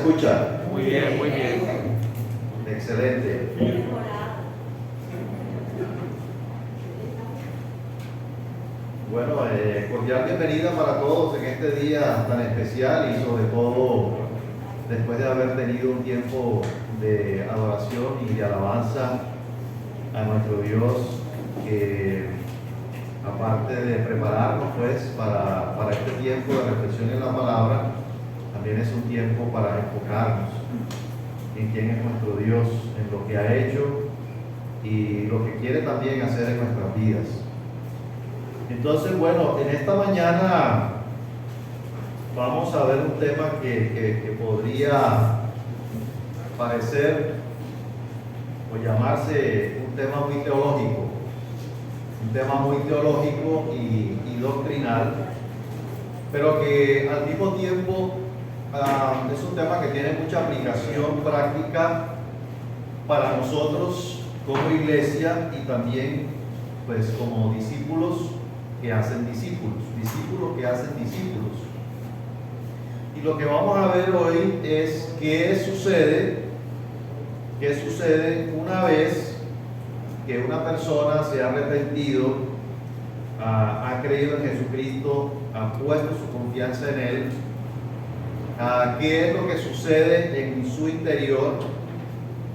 escucha? Muy bien, muy bien. Excelente. Bueno, cordial bienvenida para todos en este día tan especial y sobre todo después de haber tenido un tiempo de adoración y de alabanza a nuestro Dios, que aparte de prepararnos pues para este tiempo de reflexión en la palabra, también es un tiempo para enfocarnos en quién es nuestro Dios, en lo que ha hecho y lo que quiere también hacer en nuestras vidas. Entonces, bueno, en esta mañana vamos a ver un tema que podría parecer o llamarse un tema muy teológico y doctrinal, pero que al mismo tiempo es un tema que tiene mucha aplicación práctica para nosotros como iglesia y también pues como discípulos que hacen discípulos que hacen discípulos. Y lo que vamos a ver hoy es qué sucede una vez que una persona se ha arrepentido, ha creído en Jesucristo, ha puesto su confianza en Él. ¿Qué es lo que sucede en su interior?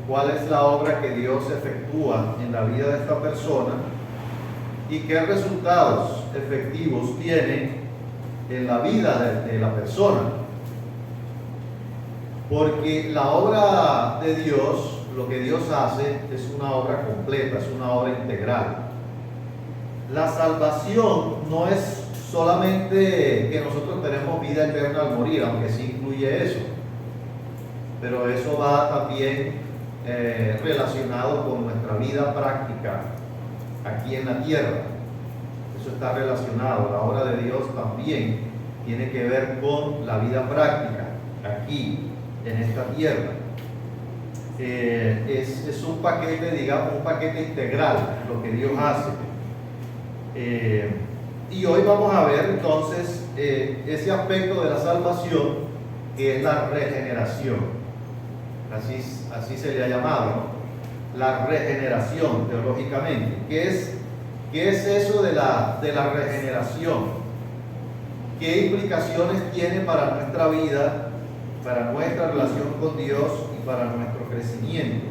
¿Cuál es la obra que Dios efectúa en la vida de esta persona? ¿Y qué resultados efectivos tiene en la vida de la persona? Porque la obra de Dios, lo que Dios hace, es una obra completa, es una obra integral. La salvación no es solamente que nosotros tenemos vida eterna al morir, aunque sí incluye eso, pero eso va también relacionado con nuestra vida práctica aquí en la tierra. Eso está relacionado. La obra de Dios también tiene que ver con la vida práctica aquí en esta tierra. Es un paquete, digamos, un paquete integral lo que Dios hace. Y hoy vamos a ver entonces ese aspecto de la salvación, que es la regeneración. Así se le ha llamado, ¿no? La regeneración teológicamente. ¿Qué es eso de la regeneración? ¿Qué implicaciones tiene para nuestra vida, para nuestra relación con Dios y para nuestro crecimiento?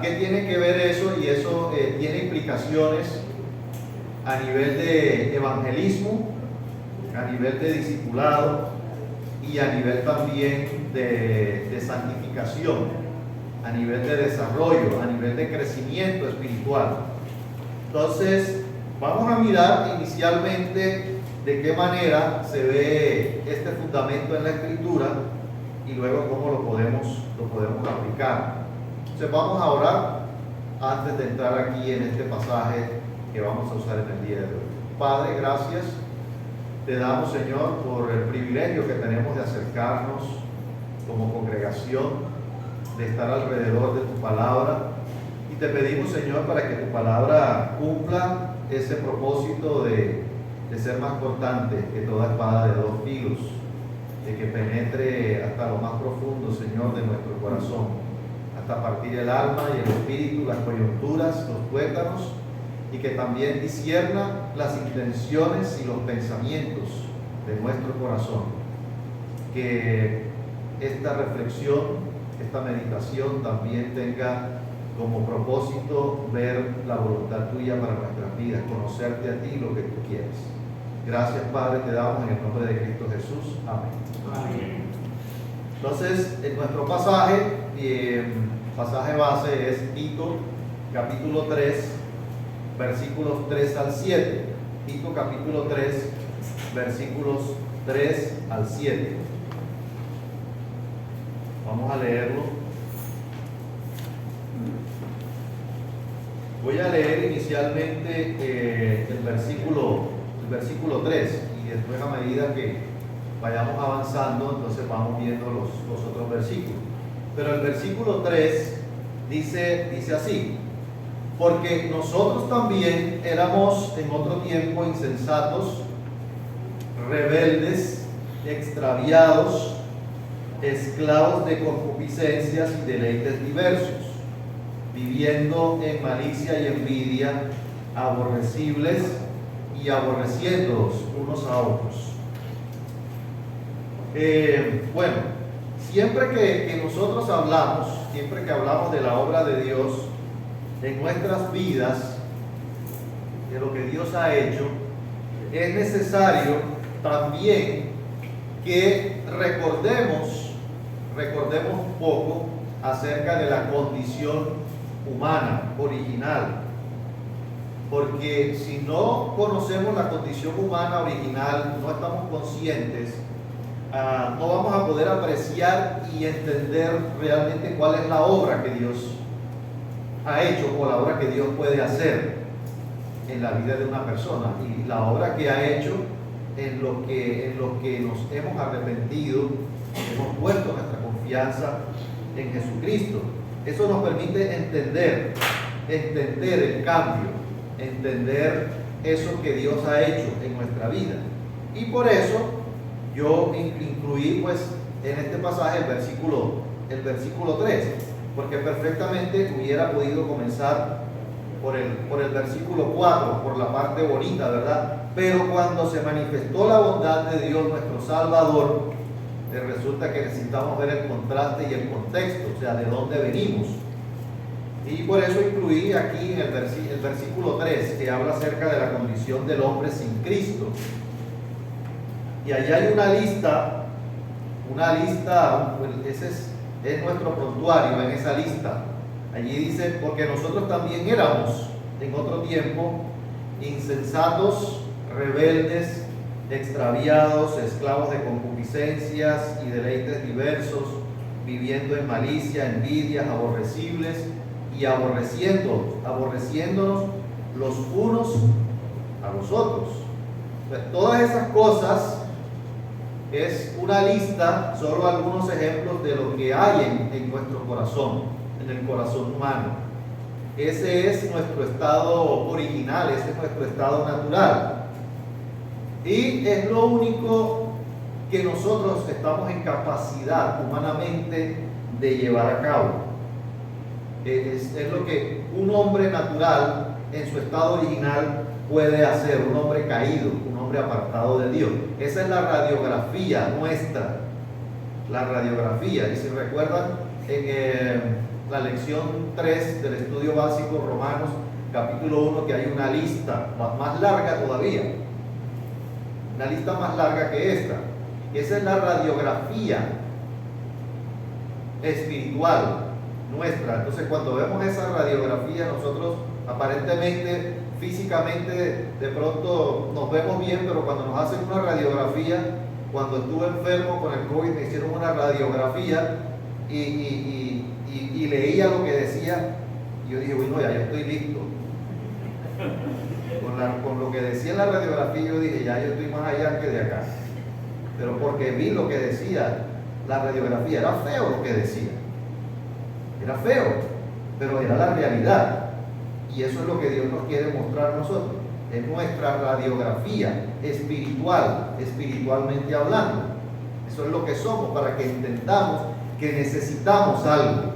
¿Qué tiene que ver eso? Y eso tiene implicaciones a nivel de evangelismo, a nivel de discipulado y a nivel también de santificación, a nivel de desarrollo, a nivel de crecimiento espiritual. Entonces, vamos a mirar inicialmente de qué manera se ve este fundamento en la Escritura y luego cómo lo podemos aplicar. Entonces, vamos a orar antes de entrar aquí en este pasaje que vamos a usar en el día de hoy. Padre, gracias te damos, Señor, por el privilegio que tenemos de acercarnos como congregación, de estar alrededor de tu palabra, y te pedimos, Señor, para que tu palabra cumpla ese propósito de ser más cortante que toda espada de dos filos, de que penetre hasta lo más profundo, Señor, de nuestro corazón, hasta partir el alma y el espíritu, las coyunturas, los tuétanos, y que también discierna las intenciones y los pensamientos de nuestro corazón. Que esta reflexión, esta meditación también tenga como propósito ver la voluntad tuya para nuestras vidas, conocerte a ti, lo que tú quieres. Gracias, Padre, te damos en el nombre de Cristo Jesús. Amén. Amén. Entonces, en nuestro pasaje base es Tito, capítulo 3, versículos 3 al 7. Tito capítulo 3, versículos 3 al 7. Vamos a leerlo. Voy a leer inicialmente el versículo 3 y después, a medida que vayamos avanzando, entonces vamos viendo los otros versículos. Pero el versículo 3 dice así: porque nosotros también éramos en otro tiempo insensatos, rebeldes, extraviados, esclavos de concupiscencias y deleites diversos, viviendo en malicia y envidia, aborrecibles y aborreciéndoos unos a otros. Bueno, siempre que nosotros hablamos, siempre que hablamos de la obra de Dios en nuestras vidas, de lo que Dios ha hecho, es necesario también que recordemos un poco acerca de la condición humana, original. Porque si no conocemos la condición humana original, no estamos conscientes, no vamos a poder apreciar y entender realmente cuál es la obra que Dios ha hecho o la obra que Dios puede hacer en la vida de una persona y la obra que ha hecho en lo que nos hemos arrepentido, hemos puesto nuestra confianza en Jesucristo. Eso nos permite entender el cambio, entender eso que Dios ha hecho en nuestra vida. Y por eso yo incluí pues en este pasaje el versículo 3, porque perfectamente hubiera podido comenzar por el versículo 4, por la parte bonita, ¿verdad? Pero cuando se manifestó la bondad de Dios nuestro Salvador, resulta que necesitamos ver el contraste y el contexto, o sea, de dónde venimos. Y por eso incluí aquí en el versículo 3, que habla acerca de la condición del hombre sin Cristo. Y allá hay una lista, ese es nuestro prontuario en esa lista. Allí dice, porque nosotros también éramos en otro tiempo insensatos, rebeldes, extraviados, esclavos de concupiscencias y deleites diversos, viviendo en malicia, envidias, aborrecibles y aborreciéndonos los unos a los otros. Pues todas esas cosas es una lista, solo algunos ejemplos de lo que hay en nuestro corazón, en el corazón humano. Ese es nuestro estado original, ese es nuestro estado natural. Y es lo único que nosotros estamos en capacidad humanamente de llevar a cabo. Es lo que un hombre natural en su estado original puede hacer, un hombre caído, un hombre apartado de Dios. Esa es la radiografía nuestra, la radiografía. Y si recuerdan en la lección 3 del estudio básico Romanos capítulo 1, que hay una lista más larga todavía, una lista más larga que esta. Esa es la radiografía espiritual nuestra. Entonces cuando vemos esa radiografía, nosotros aparentemente, físicamente, de pronto nos vemos bien, pero cuando nos hacen una radiografía, cuando estuve enfermo con el COVID me hicieron una radiografía y leía lo que decía y yo dije, bueno, ya yo estoy listo. Con lo que decía en la radiografía yo dije, ya yo estoy más allá que de acá. Pero porque vi lo que decía la radiografía, era feo lo que decía. Era feo, pero era la realidad. Y eso es lo que Dios nos quiere mostrar a nosotros. Es nuestra radiografía espiritual, espiritualmente hablando. Eso es lo que somos, para que entendamos que necesitamos algo.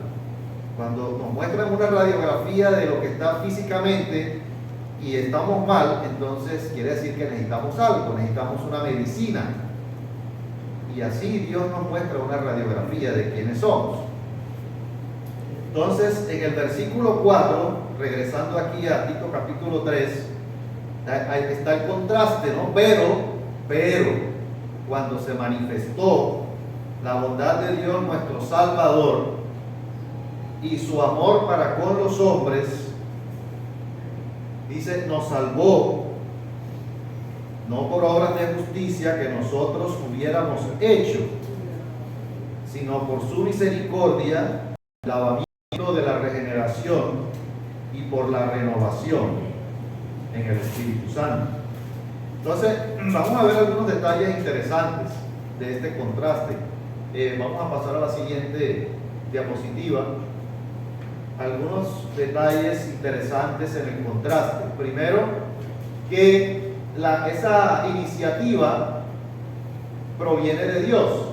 Cuando nos muestran una radiografía de lo que está físicamente y estamos mal, entonces quiere decir que necesitamos algo, necesitamos una medicina. Y así Dios nos muestra una radiografía de quiénes somos. Entonces, en el versículo 4, regresando aquí a Tito capítulo 3, ahí está el contraste, ¿no? Pero, cuando se manifestó la bondad de Dios nuestro Salvador y su amor para con los hombres, dice, nos salvó, no por obras de justicia que nosotros hubiéramos hecho, sino por su misericordia, el lavamiento de la regeneración y por la renovación en el Espíritu Santo. Entonces, vamos a ver algunos detalles interesantes de este contraste. Vamos a pasar a la siguiente diapositiva. Algunos detalles interesantes en el contraste. Primero, que esa iniciativa proviene de Dios.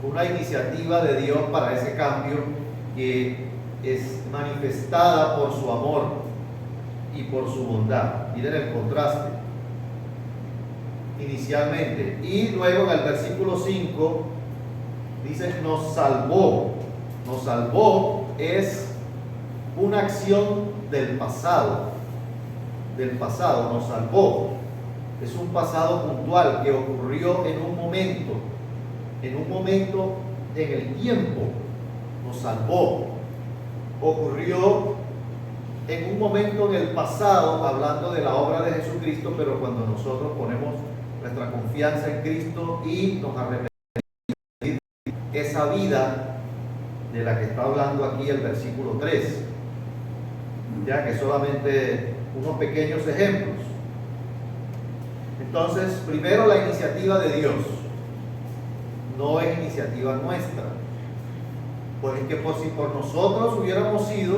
una iniciativa de Dios para ese cambio que es manifestada por su amor y por su bondad. Miren el contraste. Inicialmente, y luego en el versículo 5 dice nos salvó. Nos salvó es una acción del pasado, nos salvó. Es un pasado puntual que ocurrió en un momento en el tiempo. Nos salvó. Ocurrió en un momento en el pasado, hablando de la obra de Jesucristo, pero cuando nosotros ponemos nuestra confianza en Cristo y nos arrepentimos, esa vida de la que está hablando aquí el versículo 3, ya que solamente unos pequeños ejemplos. Entonces, primero la iniciativa de Dios, no es iniciativa nuestra. Pues es que si por nosotros hubiéramos sido,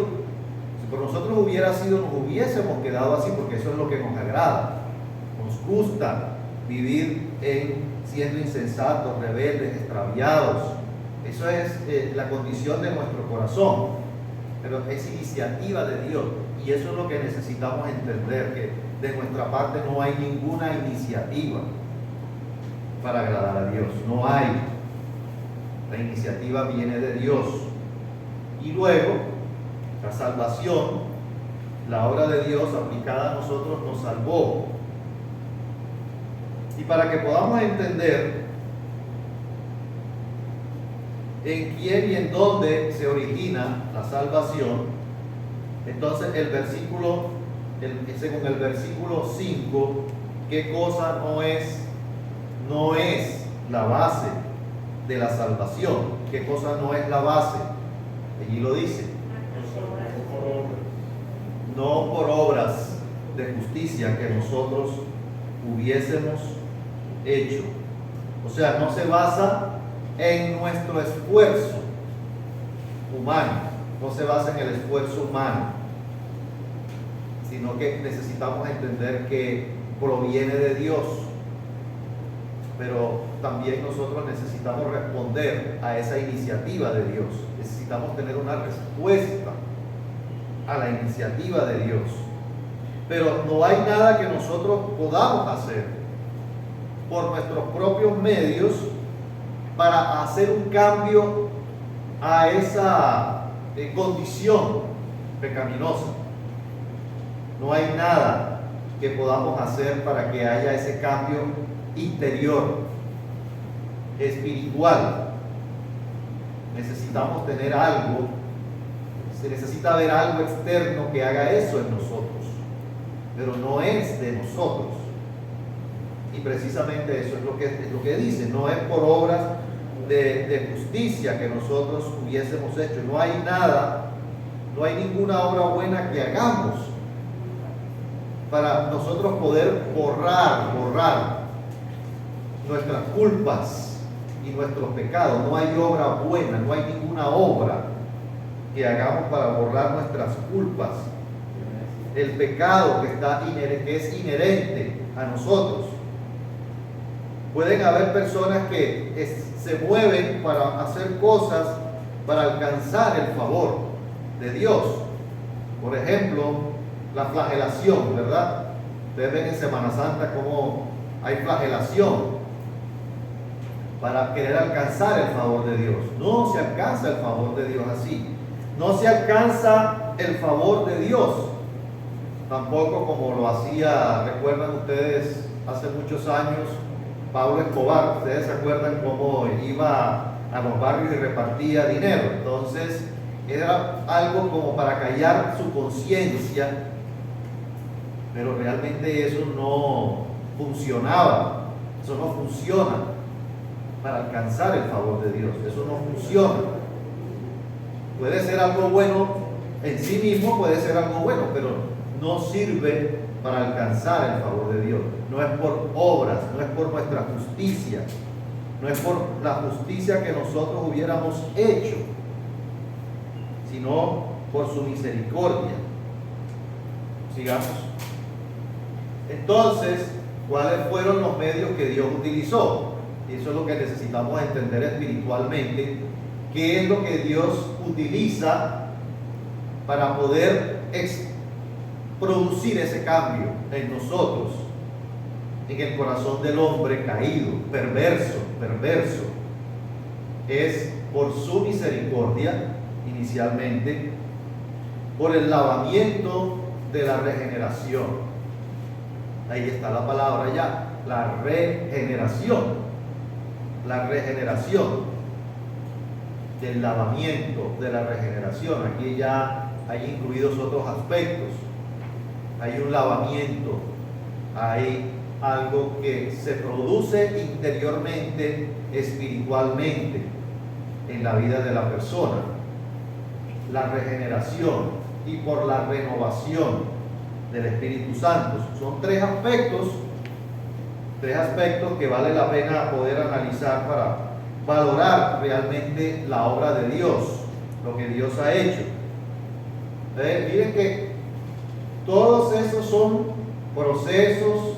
si por nosotros hubiera sido, nos hubiésemos quedado así, porque eso es lo que nos agrada. Nos gusta vivir siendo insensatos, rebeldes, extraviados. Eso es la condición de nuestro corazón, pero es iniciativa de Dios, y eso es lo que necesitamos entender, que de nuestra parte no hay ninguna iniciativa para agradar a Dios, no hay. La iniciativa viene de Dios. Y luego, la salvación, la obra de Dios aplicada a nosotros nos salvó. Y para que podamos entender en quién y en dónde se origina la salvación, entonces según el versículo 5, ¿qué cosa no es la base de la salvación? ¿Qué cosa no es la base? Allí lo dice. No por obras de justicia que nosotros hubiésemos hecho. O sea, no se basa en nuestro esfuerzo humano, no se basa en el esfuerzo humano, sino que necesitamos entender que proviene de Dios. Pero también nosotros necesitamos responder a esa iniciativa de Dios. Necesitamos tener una respuesta a la iniciativa de Dios. Pero no hay nada que nosotros podamos hacer por nuestros propios medios para hacer un cambio a esa condición pecaminosa. No hay nada que podamos hacer para que haya ese cambio interior, espiritual. Necesitamos tener algo, se necesita ver algo externo que haga eso en nosotros, pero no es de nosotros. Y precisamente eso es lo que dice, no es por obras de justicia que nosotros hubiésemos hecho. No hay nada, no hay ninguna obra buena que hagamos para nosotros poder borrar nuestras culpas y nuestros pecados. No hay obra buena, no hay ninguna obra que hagamos para borrar nuestras culpas. El pecado que es inherente a nosotros. Pueden haber personas que se mueven para hacer cosas para alcanzar el favor de Dios. Por ejemplo, la flagelación, ¿verdad? Ustedes ven en Semana Santa cómo hay flagelación para querer alcanzar el favor de Dios. No se alcanza el favor de Dios así. No se alcanza el favor de Dios tampoco como lo hacía, recuerdan ustedes, hace muchos años, Pablo Escobar. Ustedes se acuerdan cómo iba a los barrios y repartía dinero. Entonces era algo como para callar su conciencia, pero realmente eso no funcionaba. Eso no funciona para alcanzar el favor de Dios. Eso no funciona. Puede ser algo bueno en sí mismo, puede ser algo bueno, pero no sirve para alcanzar el favor de Dios. No es por obras, no es por nuestra justicia, no es por la justicia que nosotros hubiéramos hecho, sino por su misericordia. Sigamos. Entonces, ¿cuáles fueron los medios que Dios utilizó? Y eso es lo que necesitamos entender espiritualmente, qué es lo que Dios utiliza para poder producir ese cambio en nosotros, en el corazón del hombre caído, perverso. Es por su misericordia, inicialmente, por el lavamiento de la regeneración. Ahí está la palabra ya, la regeneración. La regeneración, del lavamiento, de la regeneración. Aquí ya hay incluidos otros aspectos. Hay un lavamiento, hay algo que se produce interiormente, espiritualmente, en la vida de la persona. La regeneración y por la renovación del Espíritu Santo. Son tres aspectos que vale la pena poder analizar para valorar realmente la obra de Dios, lo que Dios ha hecho. Miren que todos esos son procesos,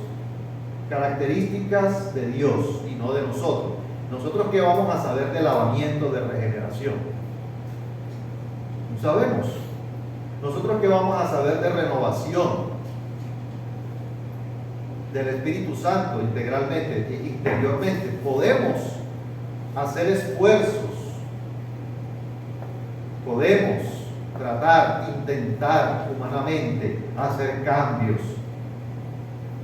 características de Dios y no de nosotros. ¿Nosotros qué vamos a saber de lavamiento, de regeneración? No sabemos. ¿Nosotros qué vamos a saber de renovación del Espíritu Santo integralmente, interiormente? Podemos hacer esfuerzos, podemos tratar, intentar humanamente hacer cambios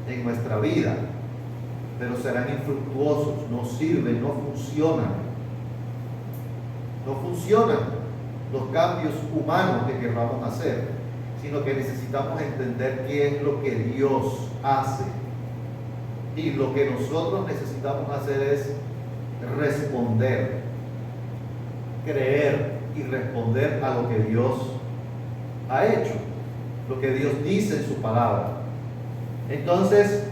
en nuestra vida, pero serán infructuosos, no sirven, no funcionan. No funcionan los cambios humanos que queramos hacer, sino que necesitamos entender qué es lo que Dios hace. Y lo que nosotros necesitamos hacer es responder, creer y responder a lo que Dios ha hecho, lo que Dios dice en su palabra. Entonces,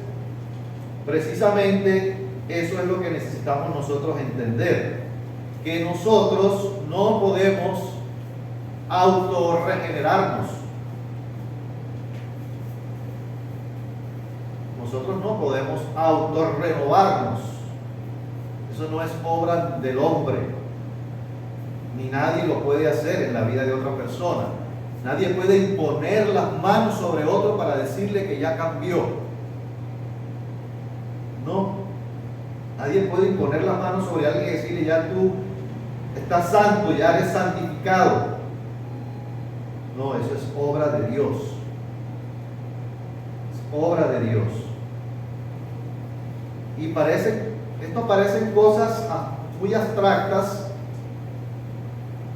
precisamente eso es lo que necesitamos nosotros entender, que nosotros no podemos autorregenerarnos. Nosotros no podemos autorrenovarnos. Eso no es obra del hombre, ni nadie lo puede hacer en la vida de otra persona. Nadie puede imponer las manos sobre otro para decirle que ya cambió. No. Nadie puede imponer las manos sobre alguien y decirle ya tú estás santo, ya eres santificado. No, eso es obra de Dios. Es obra de Dios. Y esto parecen cosas muy abstractas,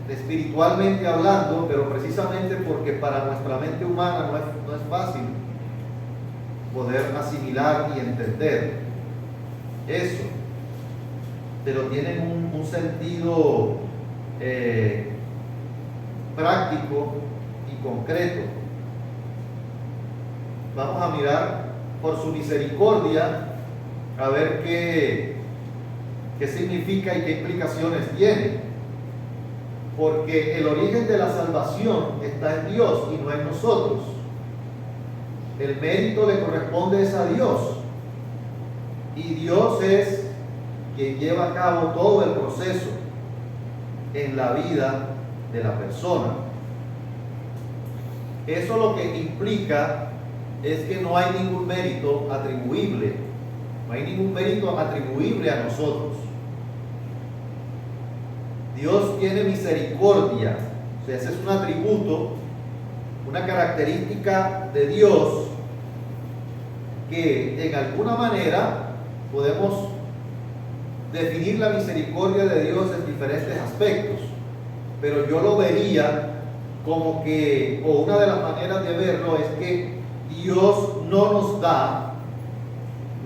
espiritualmente hablando, pero precisamente porque para nuestra mente humana no es fácil poder asimilar y entender eso, pero tienen un sentido práctico y concreto. Vamos a mirar por su misericordia a ver qué significa y qué implicaciones tiene, porque el origen de la salvación está en Dios y no en nosotros. El mérito le corresponde a Dios, y Dios es quien lleva a cabo todo el proceso en la vida de la persona. Eso lo que implica es que no hay ningún mérito atribuible, no hay ningún mérito atribuible a nosotros. Dios tiene misericordia, o sea, ese es un atributo, una característica de Dios que en alguna manera podemos definir la misericordia de Dios en diferentes aspectos, pero yo lo vería como que, o una de las maneras de verlo es que Dios no nos da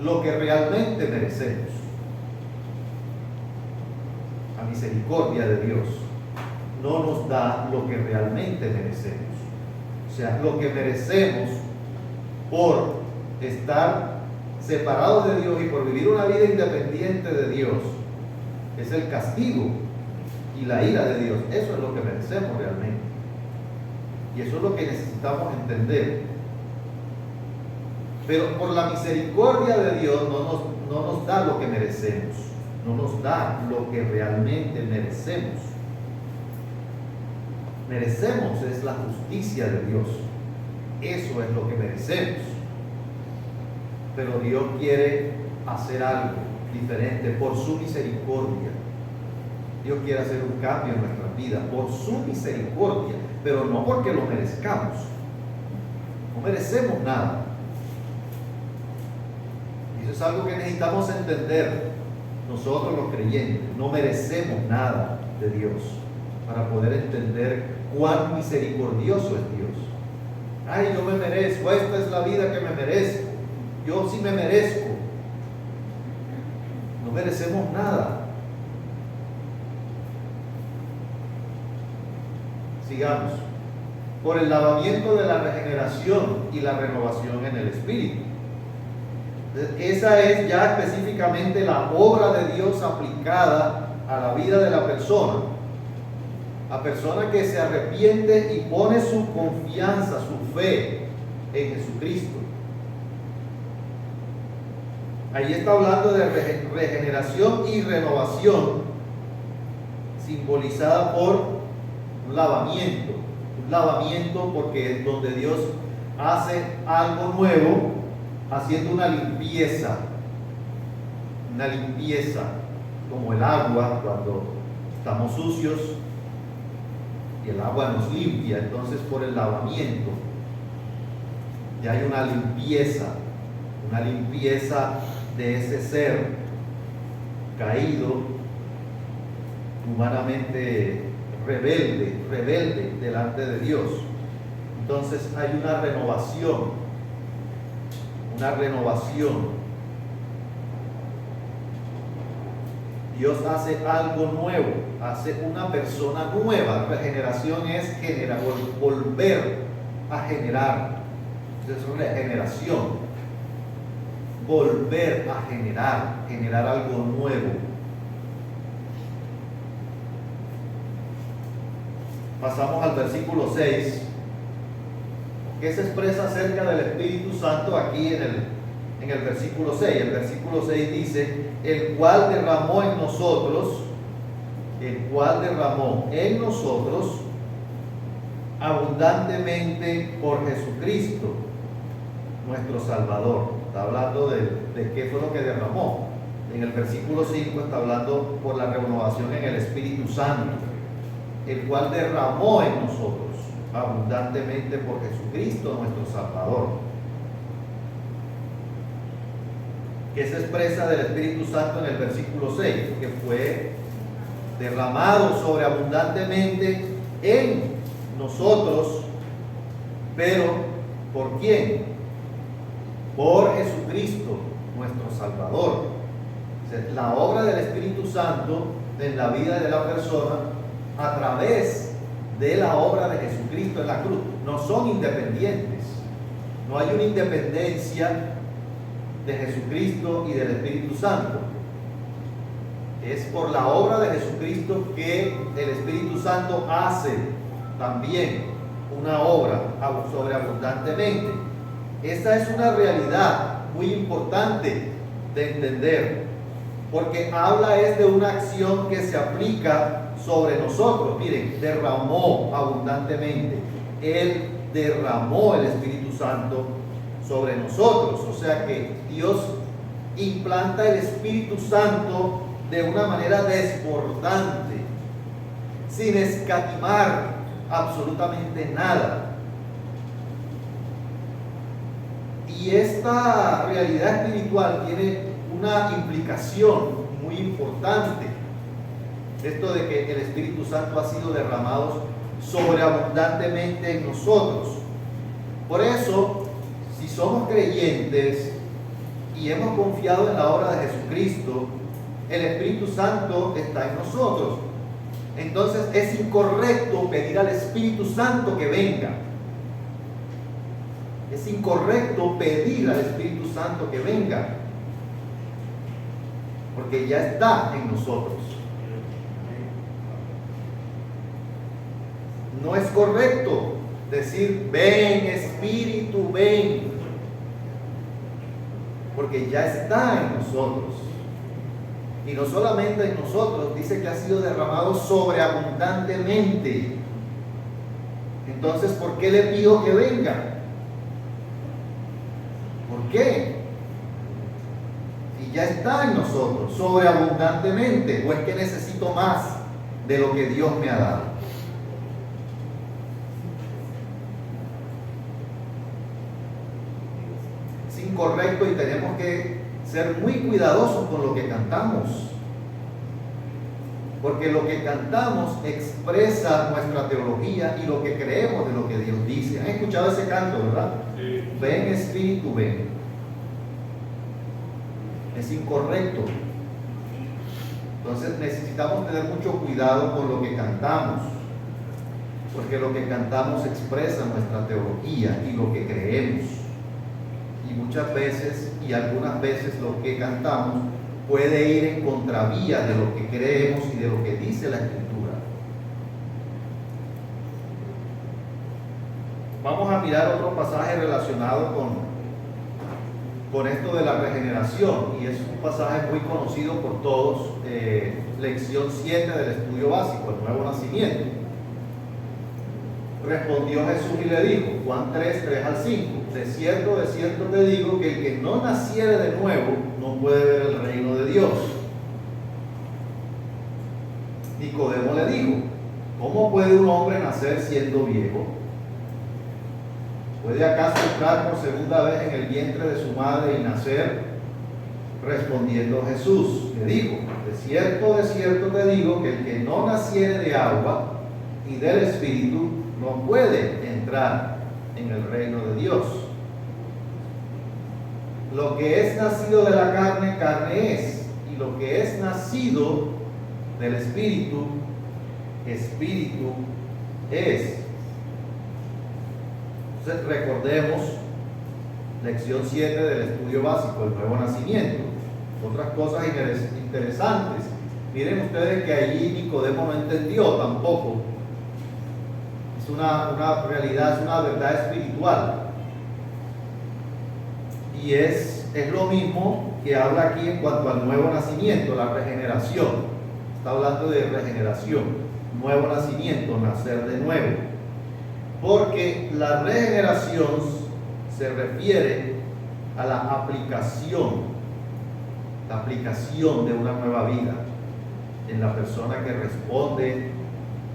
lo que realmente merecemos. La misericordia de Dios no nos da lo que realmente merecemos. O sea, lo que merecemos por estar separados de Dios y por vivir una vida independiente de Dios es el castigo y la ira de Dios. Eso es lo que merecemos realmente. Y eso es lo que necesitamos entender. Pero por la misericordia de Dios no nos da lo que merecemos. no nos da lo que realmente merecemos. Merecemos es la justicia de Dios. Eso es lo que merecemos. Pero Dios quiere hacer algo diferente por su misericordia. Dios quiere hacer un cambio en nuestras vidas por su misericordia, pero no porque lo merezcamos. No merecemos nada. Y eso es algo que necesitamos entender nosotros los creyentes. No merecemos nada de Dios para poder entender cuán misericordioso es Dios. Ay, yo me merezco, esta es la vida que me merezco. Yo sí me merezco. No merecemos nada. Sigamos. Por el lavamiento de la regeneración y la renovación en el Espíritu. Esa es ya específicamente la obra de Dios aplicada a la vida de la persona. La persona que se arrepiente y pone su confianza, su fe en Jesucristo. Ahí está hablando de regeneración y renovación, simbolizada por un lavamiento porque es donde Dios hace algo nuevo, haciendo una limpieza, como el agua cuando estamos sucios y el agua nos limpia. Entonces, por el lavamiento ya hay una limpieza de ese ser caído, humanamente rebelde delante de Dios. Entonces hay una renovación. Dios hace algo nuevo, hace una persona nueva. Regeneración es volver a generar. Es regeneración. Volver a generar algo nuevo. Pasamos al versículo 6, que se expresa acerca del Espíritu Santo aquí en el versículo 6. El versículo 6 dice, el cual derramó en nosotros abundantemente por Jesucristo, nuestro Salvador. Está hablando de qué fue lo que derramó. En el versículo 5 está hablando por la renovación en el Espíritu Santo, el cual derramó en nosotros abundantemente por Jesucristo nuestro Salvador. ¿Qué se expresa del Espíritu Santo en el versículo 6? Que fue derramado sobreabundantemente en nosotros, pero ¿por quién? Por Jesucristo nuestro Salvador. O sea, la obra del Espíritu Santo en la vida de la persona a través de la obra de Jesucristo en la cruz. No son independientes. No hay una independencia de Jesucristo y del Espíritu Santo. Es por la obra de Jesucristo que el Espíritu Santo hace también una obra sobreabundantemente. Esta es una realidad muy importante de entender, porque habla es de una acción que se aplica sobre nosotros. Miren, derramó abundantemente. Él derramó el Espíritu Santo sobre nosotros. O sea que Dios implanta el Espíritu Santo de una manera desbordante, sin escatimar absolutamente nada. Y esta realidad espiritual tiene una implicación muy importante. Esto de que el Espíritu Santo ha sido derramado sobreabundantemente en nosotros. Por eso, si somos creyentes y hemos confiado en la obra de Jesucristo, el Espíritu Santo está en nosotros. Entonces es incorrecto pedir al Espíritu Santo que venga. Es incorrecto pedir al Espíritu Santo que venga, porque ya está en nosotros. No es correcto decir, ven Espíritu, ven, porque ya está en nosotros. Y no solamente en nosotros, dice que ha sido derramado sobreabundantemente. Entonces, ¿por qué le pido que venga? ¿Por qué? Y ya está en nosotros, sobreabundantemente. ¿O es que necesito más de lo que Dios me ha dado? Es incorrecto y tenemos que ser muy cuidadosos con lo que cantamos. Porque lo que cantamos expresa nuestra teología y lo que creemos de lo que Dios dice. ¿Han escuchado ese canto, verdad? Sí. Ven Espíritu, ven. Es incorrecto. Entonces necesitamos tener mucho cuidado con lo que cantamos. Porque lo que cantamos expresa nuestra teología y lo que creemos. Y muchas veces, y algunas veces, lo que cantamos puede ir en contravía de lo que creemos y de lo que dice la Escritura. Vamos a mirar otro pasaje relacionado con esto de la regeneración, y es un pasaje muy conocido por todos, lección 7 del estudio básico, el nuevo nacimiento. Respondió Jesús y le dijo, Juan 3, 3 al 5, de cierto te digo que el que no naciere de nuevo no puede ver el reino de Dios. Nicodemo le dijo, ¿cómo puede un hombre nacer siendo viejo? ¿Puede acaso entrar por segunda vez en el vientre de su madre y nacer? Respondiendo Jesús, le dijo, de cierto te digo que el que no naciere de agua y del Espíritu no puede entrar en el reino de Dios. Lo que es nacido de la carne, carne es, y lo que es nacido del Espíritu, Espíritu es. Entonces recordemos lección 7 del estudio básico, el nuevo nacimiento. Otras cosas interesantes. Miren ustedes que allí Nicodemo no entendió tampoco. Es una realidad, es una verdad espiritual. Y es lo mismo que habla aquí en cuanto al nuevo nacimiento, la regeneración. Está hablando de regeneración, nuevo nacimiento, nacer de nuevo. Porque la regeneración se refiere a la aplicación de una nueva vida en la persona que responde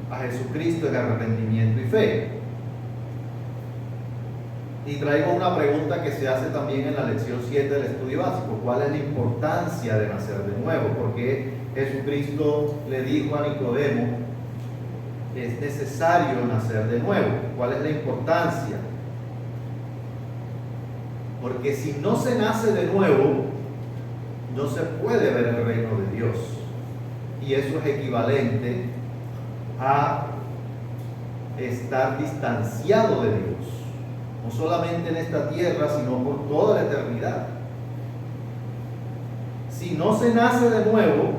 a Jesucristo en arrepentimiento y fe. Y traigo una pregunta que se hace también en la lección 7 del estudio básico. ¿Cuál es la importancia de nacer de nuevo? Porque Jesucristo le dijo a Nicodemo, es necesario nacer de nuevo. ¿Cuál es la importancia? Porque si no se nace de nuevo, no se puede ver el reino de Dios. Y eso es equivalente a estar distanciado de Dios. No solamente en esta tierra, sino por toda la eternidad. Si no se nace de nuevo,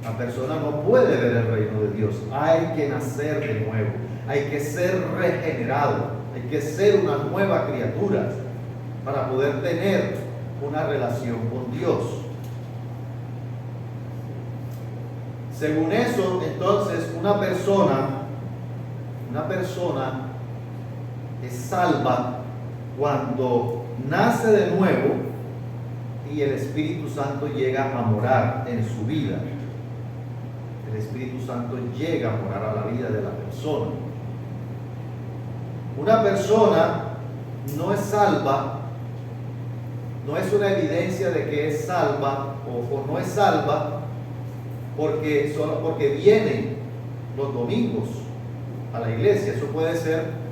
la persona no puede ver el reino de Dios. Hay que nacer de nuevo. Hay que ser regenerado. Hay que ser una nueva criatura para poder tener una relación con Dios. Según eso, entonces, una persona es salva cuando nace de nuevo y el Espíritu Santo llega a morar en su vida. El Espíritu Santo llega a morar a la vida de la persona. Una persona no es salva, no es una evidencia de que es salva o no es salva solo porque viene los domingos a la iglesia. Eso puede ser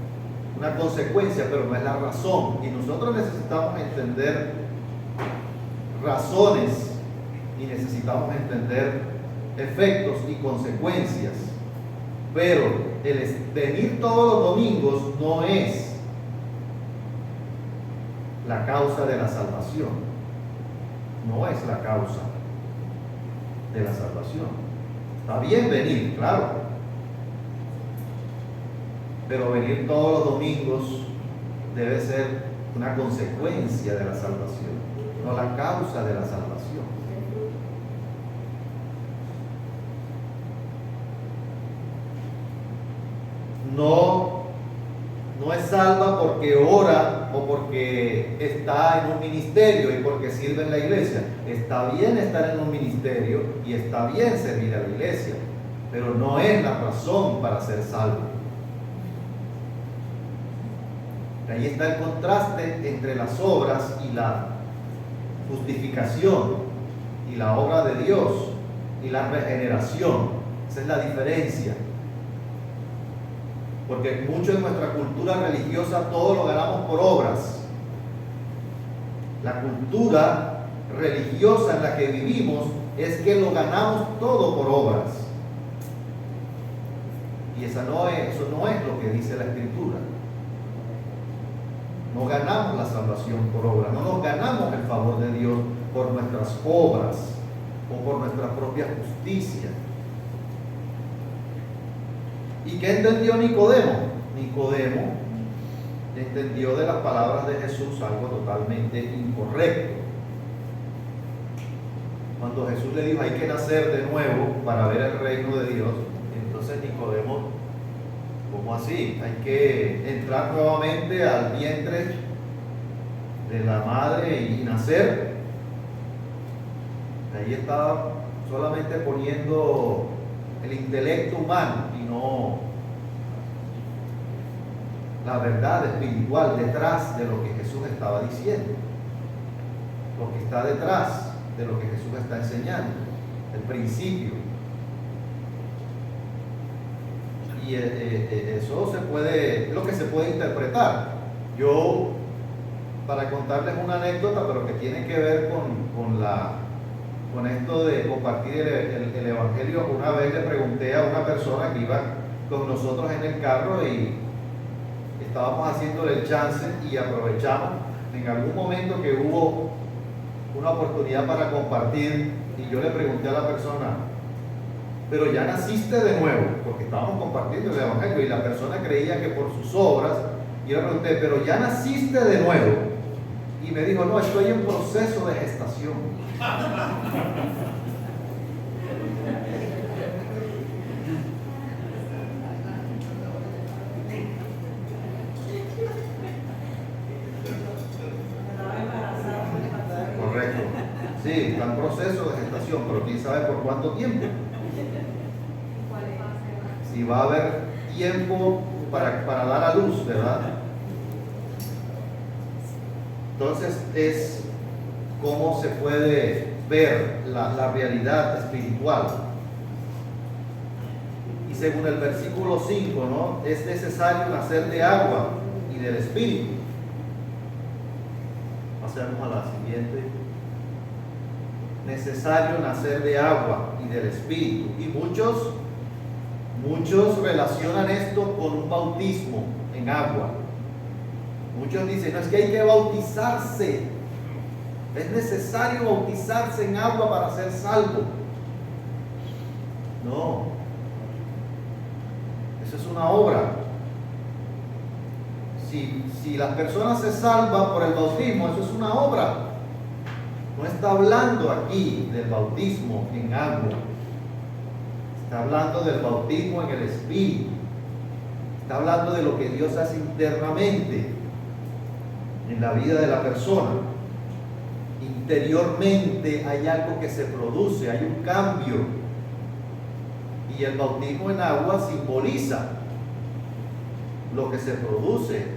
una consecuencia, pero no es la razón. Y nosotros necesitamos entender razones y necesitamos entender efectos y consecuencias. Pero el venir todos los domingos no es la causa de la salvación. No es la causa de la salvación. Está bien venir, claro, pero venir todos los domingos debe ser una consecuencia de la salvación, no la causa de la salvación. no es salva porque ora o porque está en un ministerio y porque sirve en la iglesia. Está bien estar en un ministerio y está bien servir a la iglesia, pero no es la razón para ser salvo. Ahí está el contraste entre las obras y la justificación y la obra de Dios y la regeneración. Esa es la diferencia. Porque mucho en nuestra cultura religiosa todo lo ganamos por obras. La cultura religiosa en la que vivimos es que lo ganamos todo por obras. Y eso no es lo que dice la Escritura. No ganamos la salvación por obras, no nos ganamos el favor de Dios por nuestras obras o por nuestra propia justicia. ¿Y qué entendió Nicodemo? Nicodemo entendió de las palabras de Jesús algo totalmente incorrecto. Cuando Jesús le dijo hay que nacer de nuevo para ver el reino de Dios, entonces Nicodemo, ¿cómo así? Hay que entrar nuevamente al vientre de la madre y nacer. Ahí estaba solamente poniendo el intelecto humano y no la verdad espiritual detrás de lo que Jesús estaba diciendo, lo que está detrás de lo que Jesús está enseñando, el principio. Y eso es lo que se puede interpretar. Yo, para contarles una anécdota, pero que tiene que ver con esto de compartir el Evangelio, una vez le pregunté a una persona que iba con nosotros en el carro y estábamos haciéndole el chance y aprovechamos en algún momento que hubo una oportunidad para compartir y yo le pregunté a la persona, pero ya naciste de nuevo, porque estábamos compartiendo el Evangelio y la persona creía que por sus obras, y yo le pregunté, pero ya naciste de nuevo, y me dijo, no, estoy en proceso de gestación. Correcto, sí, está en proceso de gestación, pero quién sabe por cuánto tiempo. Si va a haber tiempo para dar a luz, ¿verdad? Entonces es cómo se puede ver la realidad espiritual. Y según el versículo 5, ¿no? Es necesario nacer de agua y del Espíritu. Pasemos a la siguiente. Necesario nacer de agua y del Espíritu. Y muchos relacionan esto con un bautismo en agua. Muchos dicen, no, es que hay que bautizarse. Es necesario bautizarse en agua para ser salvo. No. Eso es una obra. Si las personas se salvan por el bautismo, eso es una obra. No está hablando aquí del bautismo en agua. Está hablando del bautismo en el Espíritu. Está hablando de lo que Dios hace internamente en la vida de la persona. Interiormente hay algo que se produce, hay un cambio. Y el bautismo en agua simboliza lo que se produce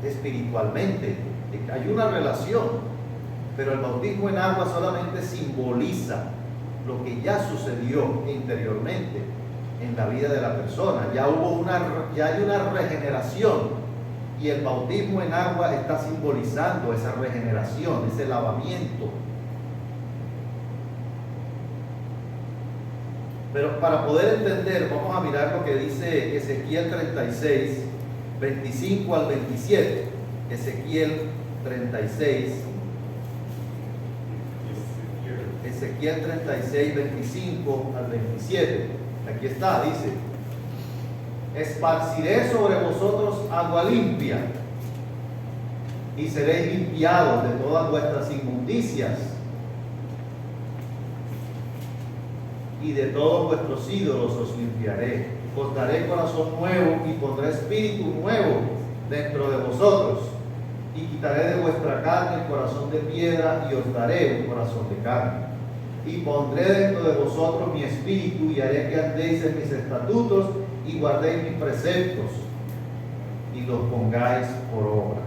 espiritualmente. Hay una relación, pero el bautismo en agua solamente simboliza lo que ya sucedió interiormente en la vida de la persona. Ya hay una regeneración. Y el bautismo en agua está simbolizando esa regeneración, ese lavamiento. Pero para poder entender, vamos a mirar lo que dice Ezequiel 36, 25 al 27. Ezequiel 36, Ezequiel 36, 25 al 27. Aquí está, dice: esparciré sobre vosotros agua limpia, y seréis limpiados de todas vuestras inmundicias. y de todos vuestros ídolos os limpiaré. Os daré corazón nuevo y pondré espíritu nuevo dentro de vosotros. Y quitaré de vuestra carne el corazón de piedra y os daré un corazón de carne. Y pondré dentro de vosotros mi espíritu y haré que andéis en mis estatutos y guardéis mis preceptos y los pongáis por obra.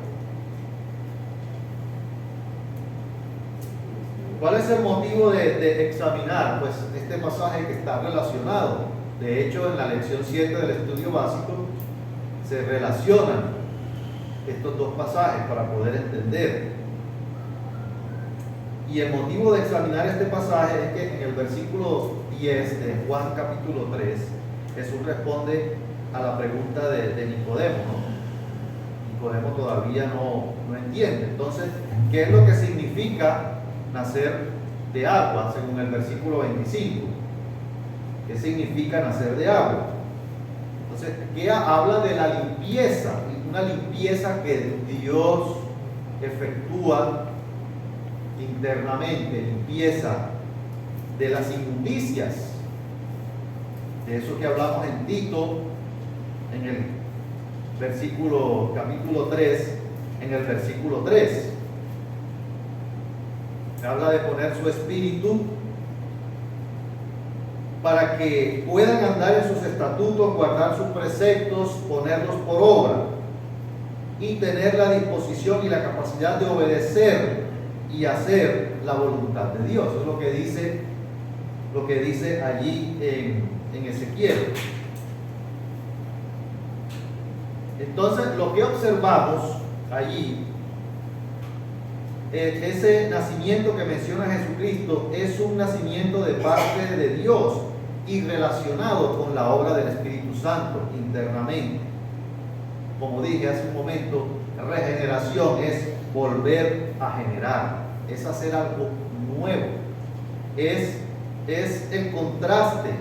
¿Cuál es el motivo de examinar? Pues este pasaje que está relacionado. De hecho, en la lección 7 del estudio básico se relacionan estos dos pasajes para poder entender. Y el motivo de examinar este pasaje es que en el versículo 10 de Juan capítulo 3, Jesús responde a la pregunta de Nicodemo, ¿no? Nicodemo todavía no entiende. Entonces, ¿qué es lo que significa nacer de agua, según el versículo 25? ¿Qué significa nacer de agua? Entonces, ¿qué habla de la limpieza? Una limpieza que Dios efectúa internamente, limpieza de las inmundicias. De eso que hablamos en Tito, en el capítulo 3, en el versículo 3. Habla de poner su espíritu para que puedan andar en sus estatutos, guardar sus preceptos, ponerlos por obra y tener la disposición y la capacidad de obedecer y hacer la voluntad de Dios. Eso es lo que dice allí en Ezequiel. Entonces, lo que observamos allí, ese nacimiento que menciona Jesucristo es un nacimiento de parte de Dios y relacionado con la obra del Espíritu Santo internamente. Como dije hace un momento, regeneración es volver a generar, es hacer algo nuevo, es el contraste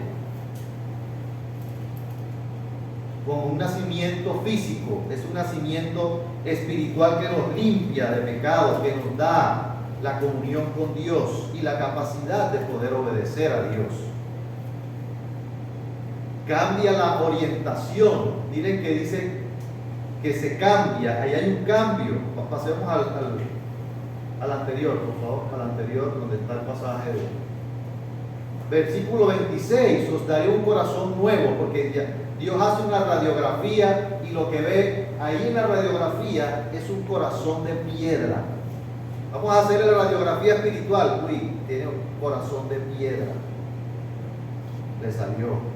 con un nacimiento físico, es un nacimiento espiritual que nos limpia de pecado, que nos da la comunión con Dios y la capacidad de poder obedecer a Dios. Cambia la orientación. Miren que dice que se cambia, ahí hay un cambio. Pasemos al anterior, por favor, al anterior donde está el pasaje versículo 26, os daré un corazón nuevo, porque Dios hace una radiografía y lo que ve ahí en la radiografía es un corazón de piedra. Vamos a hacer la radiografía espiritual. Uy, tiene un corazón de piedra, le salió.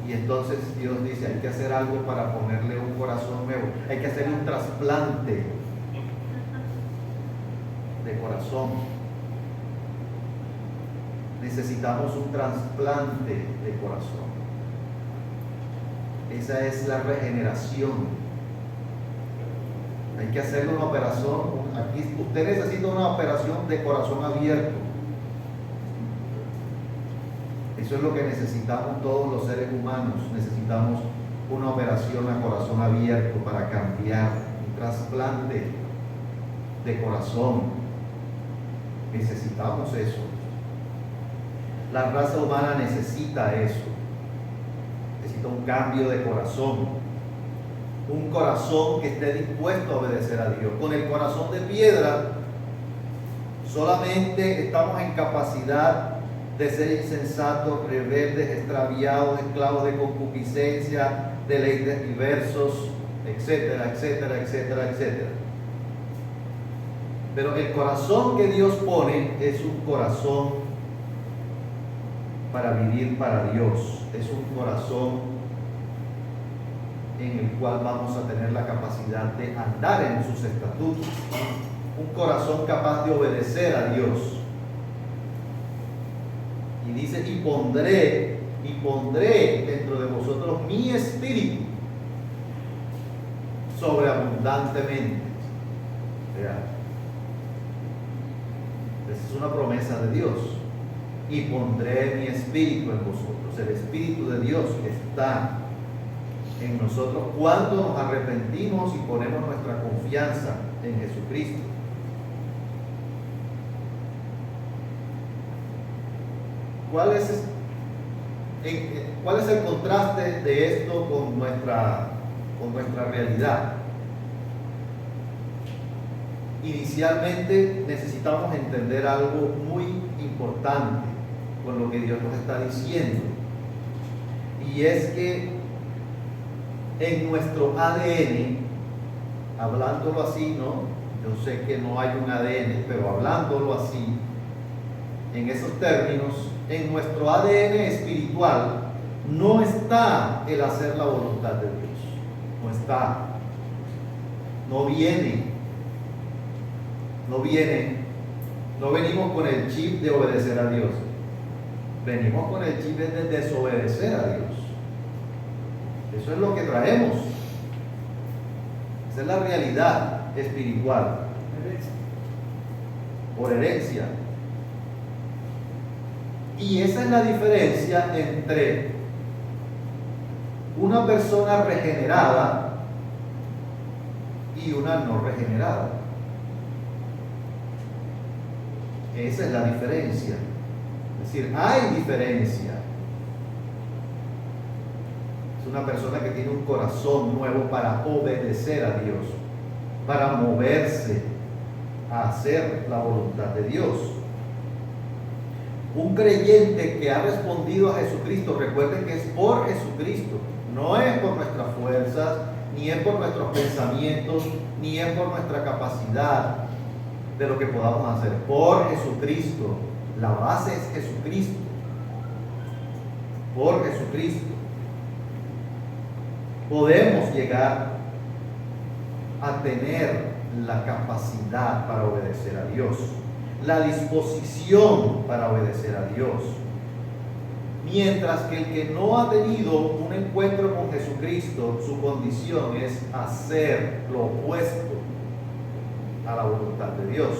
Y entonces Dios dice, hay que hacer algo para ponerle un corazón nuevo. Hay que hacer un trasplante de corazón. Necesitamos un trasplante de corazón. Esa es la regeneración. Hay que hacer una operación. Aquí usted necesita una operación de corazón abierto. Eso es lo que necesitamos todos los seres humanos. Necesitamos una operación a corazón abierto para cambiar, un trasplante de corazón. Necesitamos eso. La raza humana necesita eso. Necesita un cambio de corazón. Un corazón que esté dispuesto a obedecer a Dios. Con el corazón de piedra solamente estamos en capacidad de ser insensatos, rebeldes, extraviados, esclavos de concupiscencia, deleites diversos, etcétera, etcétera, etcétera, etcétera. Pero el corazón que Dios pone es un corazón para vivir para Dios. Es un corazón en el cual vamos a tener la capacidad de andar en sus estatutos. Un corazón capaz de obedecer a Dios. Y dice, y pondré dentro de vosotros mi espíritu sobreabundantemente. Esa es una promesa de Dios. Y pondré mi espíritu en vosotros. El espíritu de Dios está en nosotros cuando nos arrepentimos y ponemos nuestra confianza en Jesucristo. ¿Cuál es el contraste de esto con nuestra realidad? Inicialmente necesitamos entender algo muy importante con lo que Dios nos está diciendo, y es que en nuestro ADN, hablándolo así, ¿no? Yo sé que no hay un ADN, pero hablándolo así, en esos términos, en nuestro ADN espiritual no está el hacer la voluntad de Dios. No está. No viene. No venimos con el chip de obedecer a Dios. Venimos con el chip de desobedecer a Dios. Eso es lo que traemos. Esa es la realidad espiritual. Por herencia. Y esa es la diferencia entre una persona regenerada y una no regenerada. Esa es la diferencia. Es decir, hay diferencia. Es una persona que tiene un corazón nuevo para obedecer a Dios, para moverse a hacer la voluntad de Dios. Un creyente que ha respondido a Jesucristo, recuerden que es por Jesucristo, no es por nuestras fuerzas, ni es por nuestros pensamientos, ni es por nuestra capacidad de lo que podamos hacer. Por Jesucristo. La base es Jesucristo. Por Jesucristo podemos llegar a tener la capacidad para obedecer a Dios, la disposición para obedecer a Dios. Mientras que el que no ha tenido un encuentro con Jesucristo, su condición es hacer lo opuesto a la voluntad de Dios.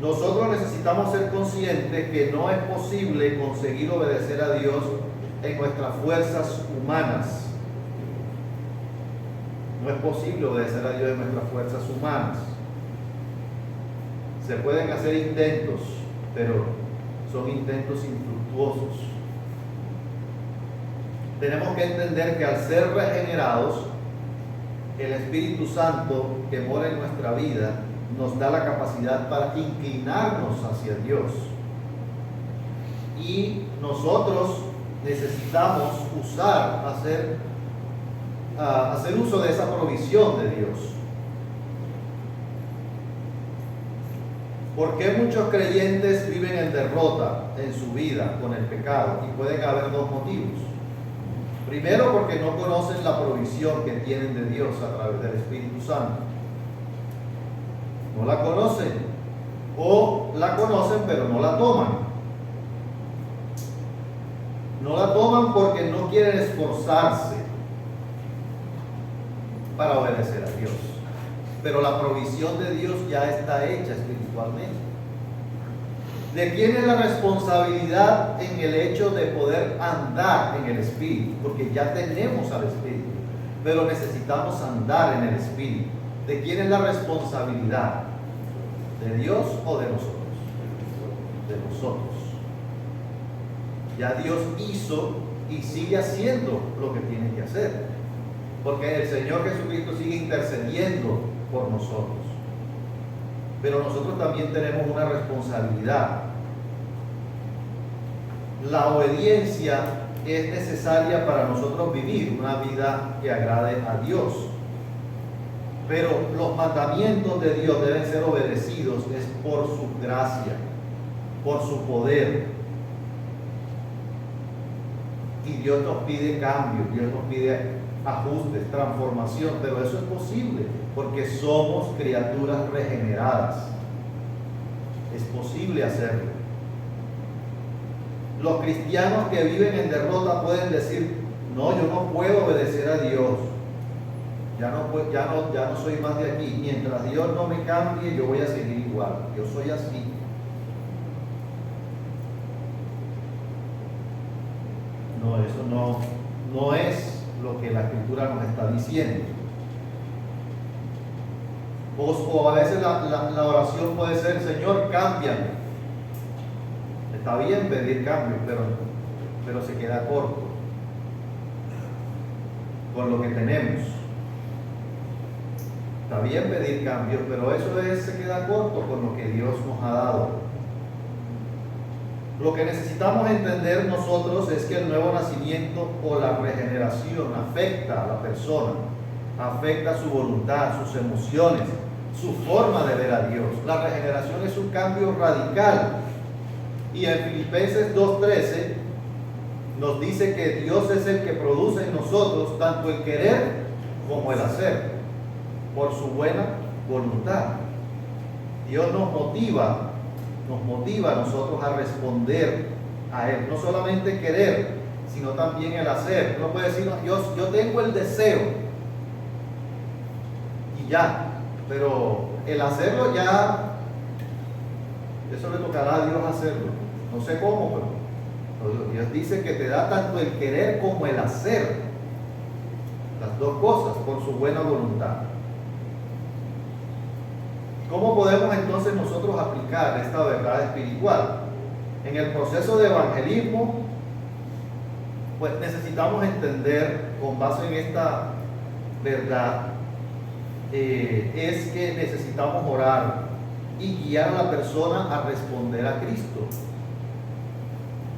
Nosotros necesitamos ser conscientes que no es posible conseguir obedecer a Dios en nuestras fuerzas humanas. No es posible obedecer a Dios en nuestras fuerzas humanas. Se pueden hacer intentos, pero son intentos infructuosos. Tenemos que entender que al ser regenerados, el Espíritu Santo que mora en nuestra vida nos da la capacidad para inclinarnos hacia Dios. Y nosotros necesitamos hacer uso de esa provisión de Dios. ¿Por qué muchos creyentes viven en derrota en su vida con el pecado? Y pueden haber dos motivos. Primero, porque no conocen la provisión que tienen de Dios a través del Espíritu Santo. No la conocen, o la conocen pero no la toman. No la toman porque no quieren esforzarse para obedecer a Dios. Pero la provisión de Dios ya está hecha espiritualmente. ¿De quién es la responsabilidad en el hecho de poder andar en el Espíritu? Porque ya tenemos al Espíritu, pero necesitamos andar en el Espíritu. ¿De quién es la responsabilidad? ¿De Dios o de nosotros? De nosotros. Ya Dios hizo y sigue haciendo lo que tiene que hacer, porque el Señor Jesucristo sigue intercediendo por nosotros. Pero nosotros también tenemos una responsabilidad. La obediencia es necesaria para nosotros vivir una vida que agrade a Dios. Pero los mandamientos de Dios deben ser obedecidos es por su gracia, por su poder. Y Dios nos pide cambios, Dios nos pide ajustes, transformación, pero eso es posible porque somos criaturas regeneradas. Es posible hacerlo. Los cristianos que viven en derrota pueden decir: no, yo no puedo obedecer a Dios. Ya no soy más de aquí. Mientras Dios no me cambie, yo voy a seguir igual. Yo soy así. No, eso no es lo que la Escritura nos está diciendo. O a veces la oración puede ser: Señor, cámbiame. Está bien pedir cambios, pero se queda corto con lo que tenemos. Está bien pedir cambios, pero se queda corto con lo que Dios nos ha dado. Lo que necesitamos entender nosotros es que el nuevo nacimiento o la regeneración afecta a la persona, afecta su voluntad, sus emociones, su forma de ver a Dios. La regeneración es un cambio radical. Y en Filipenses 2:13 nos dice que Dios es el que produce en nosotros tanto el querer como el hacer, por su buena voluntad. Dios nos motiva a nosotros a responder a Él. No solamente querer, sino también el hacer. Uno puede decir, yo tengo el deseo y ya, pero el hacerlo ya, eso le tocará a Dios hacerlo. No sé cómo, pero Dios dice que te da tanto el querer como el hacer. Las dos cosas, por su buena voluntad. ¿Cómo podemos entonces nosotros aplicar esta verdad espiritual? En el proceso de evangelismo, pues necesitamos entender, con base en esta verdad, es que necesitamos orar y guiar a la persona a responder a Cristo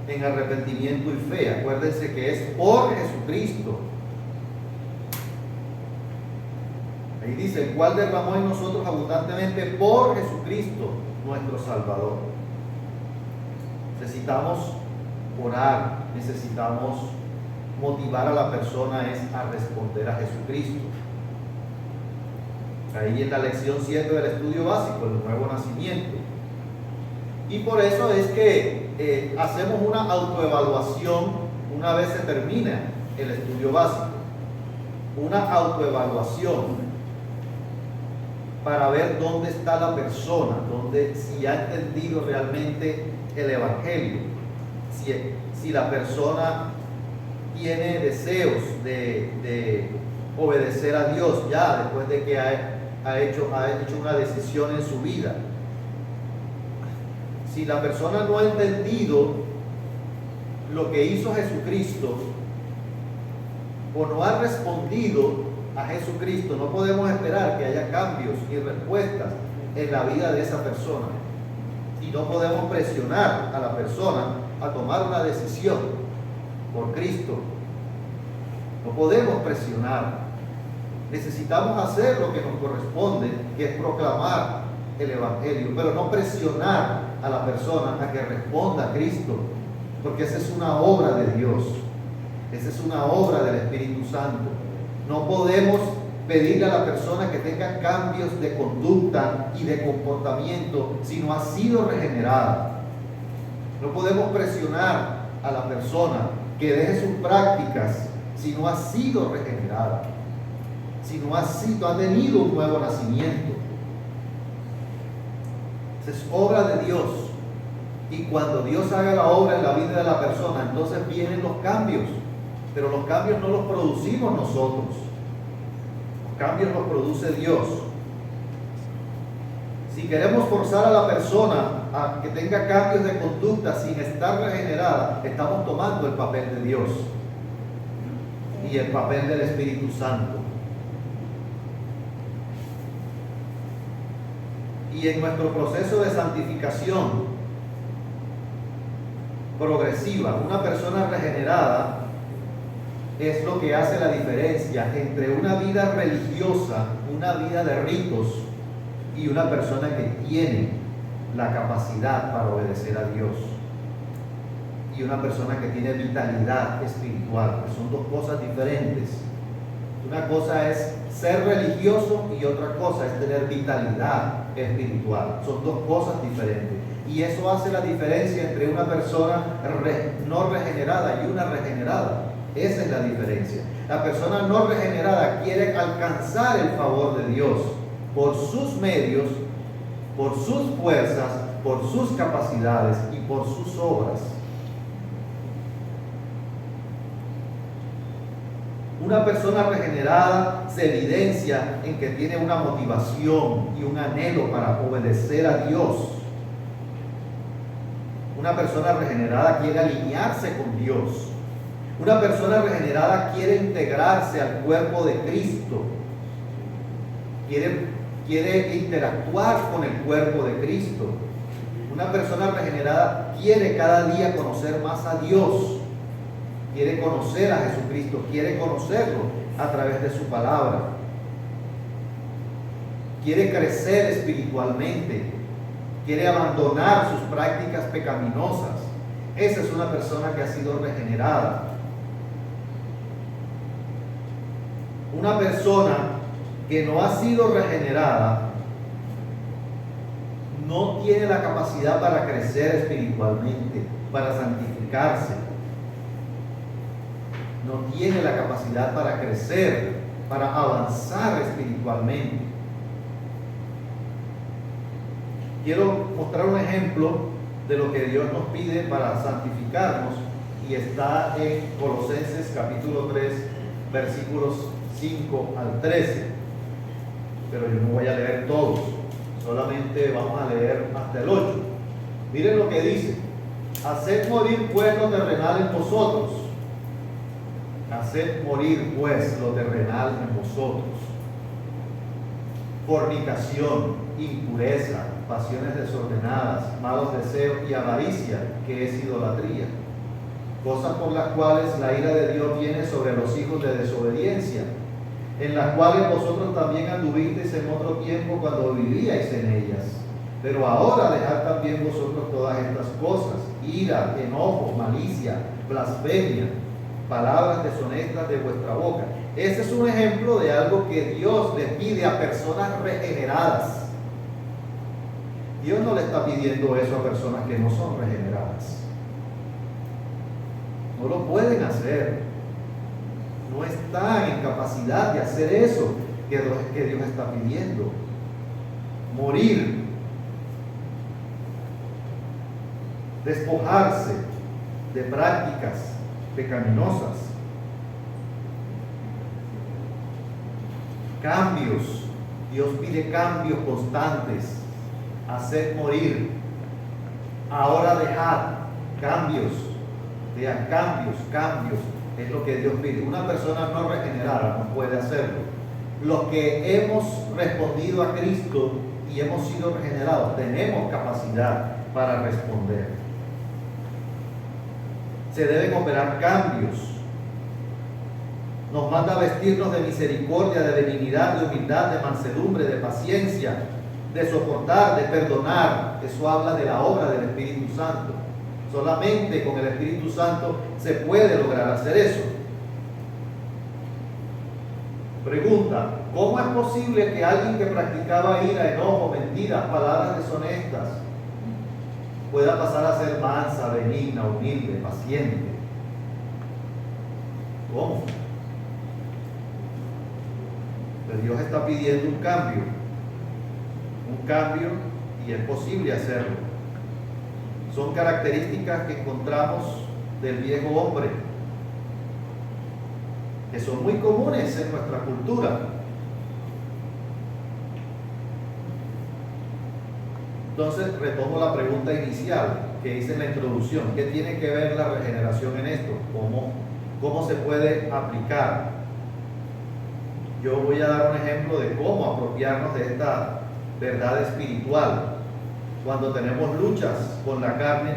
en arrepentimiento y fe. Acuérdense que es por Jesucristo. Ahí dice, el cual derramó en nosotros abundantemente por Jesucristo, nuestro Salvador. Necesitamos orar, necesitamos motivar a la persona a responder a Jesucristo. Ahí en la lección 7 del estudio básico, el nuevo nacimiento. Y por eso es que hacemos una autoevaluación una vez se termina el estudio básico. Una autoevaluación para ver dónde está la persona, si ha entendido realmente el Evangelio, si la persona tiene deseos de obedecer a Dios ya después de que ha hecho una decisión en su vida. Si la persona no ha entendido lo que hizo Jesucristo o no ha respondido a Jesucristo, no podemos esperar que haya cambios y respuestas en la vida de esa persona. Y no podemos presionar a la persona a tomar una decisión por Cristo. No podemos presionar. Necesitamos hacer lo que nos corresponde, que es proclamar el Evangelio, pero no presionar a la persona a que responda a Cristo, porque esa es una obra de Dios, esa es una obra del Espíritu Santo. No podemos pedirle a la persona que tenga cambios de conducta y de comportamiento si no ha sido regenerada. No podemos presionar a la persona que deje sus prácticas si no ha sido regenerada, si no ha tenido un nuevo nacimiento. Esa es obra de Dios. Y cuando Dios haga la obra en la vida de la persona, entonces vienen los cambios. Pero los cambios no los producimos nosotros. Los cambios los produce Dios. Si queremos forzar a la persona a que tenga cambios de conducta sin estar regenerada, estamos tomando el papel de Dios y el papel del Espíritu Santo. Y en nuestro proceso de santificación progresiva, una persona regenerada es lo que hace la diferencia entre una vida religiosa, una vida de ritos, y una persona que tiene la capacidad para obedecer a Dios, y una persona que tiene vitalidad espiritual, que son dos cosas diferentes. Una cosa es ser religioso y otra cosa es tener vitalidad espiritual. Son dos cosas diferentes. Y eso hace la diferencia entre una persona no regenerada y una regenerada. Esa es la diferencia. La persona no regenerada quiere alcanzar el favor de Dios por sus medios, por sus fuerzas, por sus capacidades y por sus obras. Una persona regenerada se evidencia en que tiene una motivación y un anhelo para obedecer a Dios. Una persona regenerada quiere alinearse con Dios. Una persona regenerada quiere integrarse al cuerpo de Cristo. Quiere interactuar con el cuerpo de Cristo. Una persona regenerada quiere cada día conocer más a Dios. Quiere conocer a Jesucristo. Quiere conocerlo a través de su palabra. Quiere crecer espiritualmente. Quiere abandonar sus prácticas pecaminosas. Esa es una persona que ha sido regenerada. Una persona que no ha sido regenerada no tiene la capacidad para crecer espiritualmente, para santificarse. No tiene la capacidad para crecer, para avanzar espiritualmente. Quiero mostrar un ejemplo de lo que Dios nos pide para santificarnos y está en Colosenses capítulo 3, versículos 5 al 13. Pero yo no voy a leer todos, solamente vamos a leer hasta el 8. Miren lo que dice: haced morir pues lo terrenal en vosotros. Haced morir pues lo terrenal en vosotros. Fornicación, impureza, pasiones desordenadas, malos deseos y avaricia, que es idolatría. Cosas por las cuales la ira de Dios viene sobre los hijos de desobediencia, en las cuales vosotros también anduvisteis en otro tiempo cuando vivíais en ellas. Pero ahora dejad también vosotros todas estas cosas: ira, enojo, malicia, blasfemia, palabras deshonestas de vuestra boca. Ese es un ejemplo de algo que Dios le pide a personas regeneradas. Dios no le está pidiendo eso a personas que no son regeneradas. No lo pueden hacer. No están en capacidad de hacer eso que Dios está pidiendo. Morir. Despojarse de prácticas pecaminosas. Cambios. Dios pide cambios constantes. Hacer morir. Ahora dejad. Cambios. Vean, cambios. Es lo que Dios pide. Una persona no regenerada no puede hacerlo. Los que hemos respondido a Cristo y hemos sido regenerados, tenemos capacidad para responder. Se deben operar cambios. Nos manda a vestirnos de misericordia, de benignidad, de humildad, de mansedumbre, de paciencia, de soportar, de perdonar. Eso habla de la obra del Espíritu Santo. Solamente con el Espíritu Santo se puede lograr hacer eso. Pregunta: ¿cómo es posible que alguien que practicaba ira, enojo, mentiras, palabras deshonestas pueda pasar a ser mansa, benigna, humilde, paciente? ¿Cómo? Pero Dios está pidiendo un cambio y es posible hacerlo. Son características que encontramos del viejo hombre, que son muy comunes en nuestra cultura. Entonces retomo la pregunta inicial que hice en la introducción: ¿qué tiene que ver la regeneración en esto? ¿Cómo se puede aplicar? Yo voy a dar un ejemplo de cómo apropiarnos de esta verdad espiritual. Cuando tenemos luchas con la carne,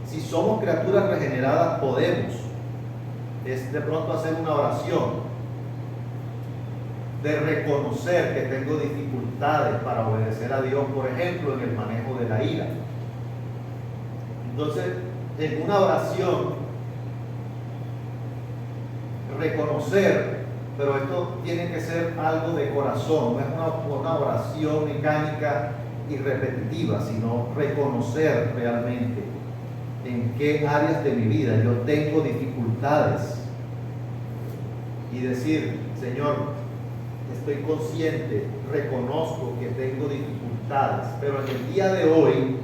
si somos criaturas regeneradas, podemos de pronto hacer una oración de reconocer que tengo dificultades para obedecer a Dios, por ejemplo, en el manejo de la ira. Entonces, en una oración, reconocer, pero esto tiene que ser algo de corazón, no es una oración mecánica y repetitiva, sino reconocer realmente en qué áreas de mi vida yo tengo dificultades y decir: Señor, estoy consciente, reconozco que tengo dificultades, pero en el día de hoy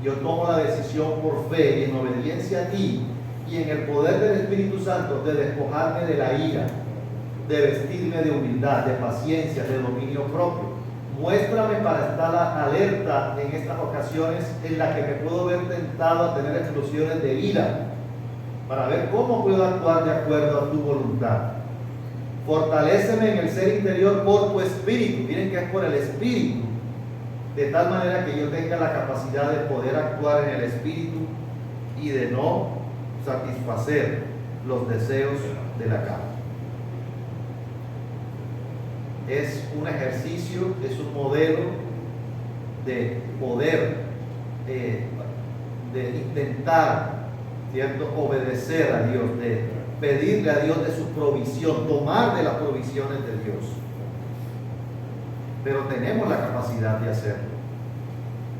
yo tomo la decisión por fe y en obediencia a ti y en el poder del Espíritu Santo de despojarme de la ira, de vestirme de humildad, de paciencia, de dominio propio. Muéstrame para estar alerta en estas ocasiones en las que me puedo ver tentado a tener explosiones de ira, para ver cómo puedo actuar de acuerdo a tu voluntad. Fortaléceme en el ser interior por tu espíritu. Miren que es por el espíritu, de tal manera que yo tenga la capacidad de poder actuar en el espíritu y de no satisfacer los deseos de la carne. Es un ejercicio, es un modelo de poder, de intentar, ¿cierto?, obedecer a Dios, de pedirle a Dios de su provisión, tomar de las provisiones de Dios. Pero tenemos la capacidad de hacerlo.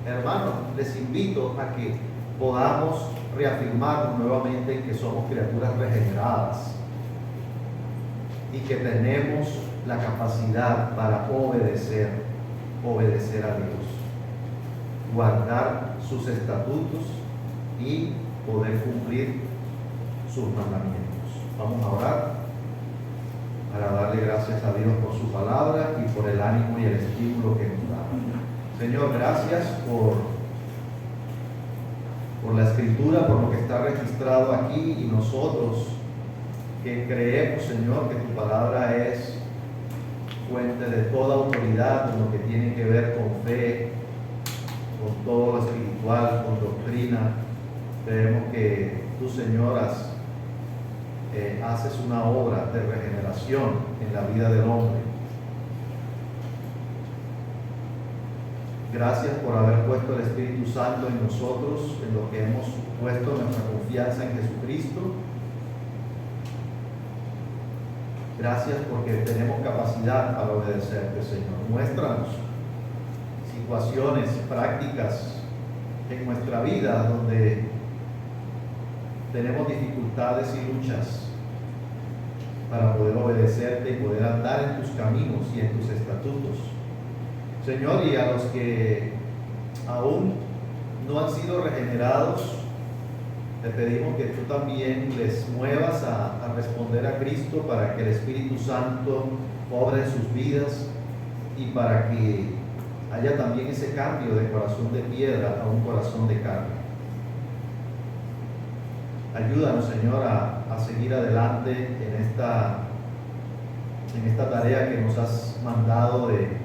Hermanos, les invito a que podamos reafirmarnos nuevamente en que somos criaturas regeneradas y que tenemos la capacidad para obedecer a Dios, guardar sus estatutos y poder cumplir sus mandamientos. Vamos a orar para darle gracias a Dios por su palabra y por el ánimo y el estímulo que nos da. Señor, gracias por la escritura, por lo que está registrado aquí, y nosotros que creemos, Señor, que tu palabra es fuente de toda autoridad en lo que tiene que ver con fe, con todo lo espiritual, con doctrina. Creemos que tú, Señor, haces una obra de regeneración en la vida del hombre. Gracias por haber puesto el Espíritu Santo en nosotros, en lo que hemos puesto nuestra confianza en Jesucristo. Gracias porque tenemos capacidad para obedecerte, Señor. Muéstranos situaciones prácticas en nuestra vida donde tenemos dificultades y luchas para poder obedecerte y poder andar en tus caminos y en tus estatutos. Señor, y a los que aún no han sido regenerados, te pedimos que tú también les muevas a responder a Cristo, para que el Espíritu Santo obre en sus vidas y para que haya también ese cambio de corazón de piedra a un corazón de carne. Ayúdanos, Señor, a seguir adelante en esta tarea que nos has mandado de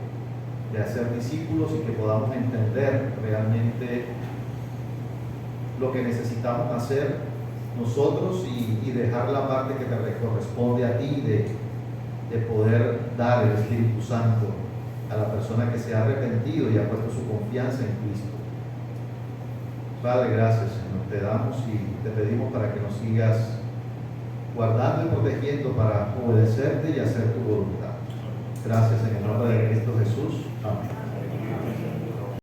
hacer discípulos, y que podamos entender realmente lo que necesitamos hacer nosotros y dejar la parte que te corresponde a ti de poder dar el Espíritu Santo a la persona que se ha arrepentido y ha puesto su confianza en Cristo. Padre, gracias, Señor, te damos y te pedimos para que nos sigas guardando y protegiendo para obedecerte y hacer tu voluntad. Gracias en el nombre de Cristo Jesús. Amén.